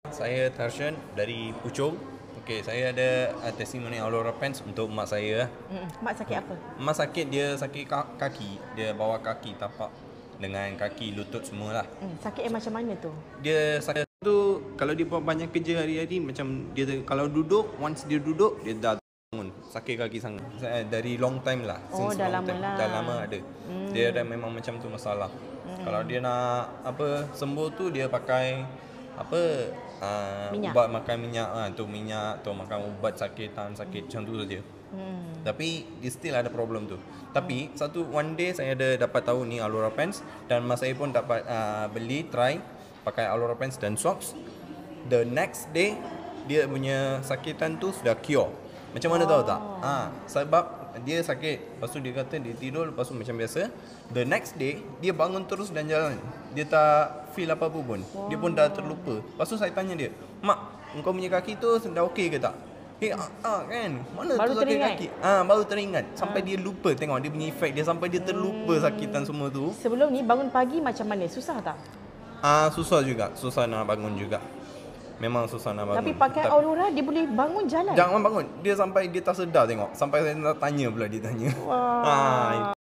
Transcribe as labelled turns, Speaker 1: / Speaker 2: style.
Speaker 1: Saya Tarshan dari Puchong. Okey, saya ada testimoni Aurora Pants untuk mak saya.
Speaker 2: Mak sakit apa?
Speaker 1: Mak sakit, dia sakit kaki. Dia bawa kaki tapak dengan kaki lutut semualah.
Speaker 2: Sakit yang macam mana tu?
Speaker 1: Dia sakit tu kalau dia buat banyak kerja hari-hari, macam dia kalau duduk, once dia duduk dia dah bangun. Sakit kaki sangat. Dari long time lah.
Speaker 2: Oh, dah lama lah.
Speaker 1: Dah lama ada. Dia dah memang macam tu masalah. Kalau dia nak sembuh tu dia pakai
Speaker 2: Minyak.
Speaker 1: ubat, makan minyak tu minyak atau makan ubat sakit tahan sakit macam tu saja. Tapi dia still ada problem tu. Tapi one day saya ada dapat tahu ni Aurora Pants, dan mas saya pun dapat beli try pakai Aurora Pants dan socks. The next day dia punya sakitan tu sudah cure. Macam mana tahu tak? Sebab dia sakit, lepas tu dia kata dia tidur, lepas tu macam biasa. The next day dia bangun terus dan jalan. Dia tak feel apa pun. Dia pun dah terlupa. Lepas tu saya tanya dia, "Mak, engkau punya kaki tu dah okey ke tak?" Kan, mana
Speaker 2: Baru
Speaker 1: tu sakit
Speaker 2: teringat?
Speaker 1: kaki? Baru teringat. Sampai dia lupa, tengok dia punya efek dia, sampai dia terlupa sakitan semua tu.
Speaker 2: Sebelum ni bangun pagi macam mana? Susah tak?
Speaker 1: Susah juga, susah nak bangun juga. Memang susah nak bangun.
Speaker 2: Tapi pakai Aurora dia boleh bangun jalan.
Speaker 1: Jangan bangun. Dia sampai dia tak sedar tengok. Sampai saya nak tanya pula dia tanya.
Speaker 2: Wah.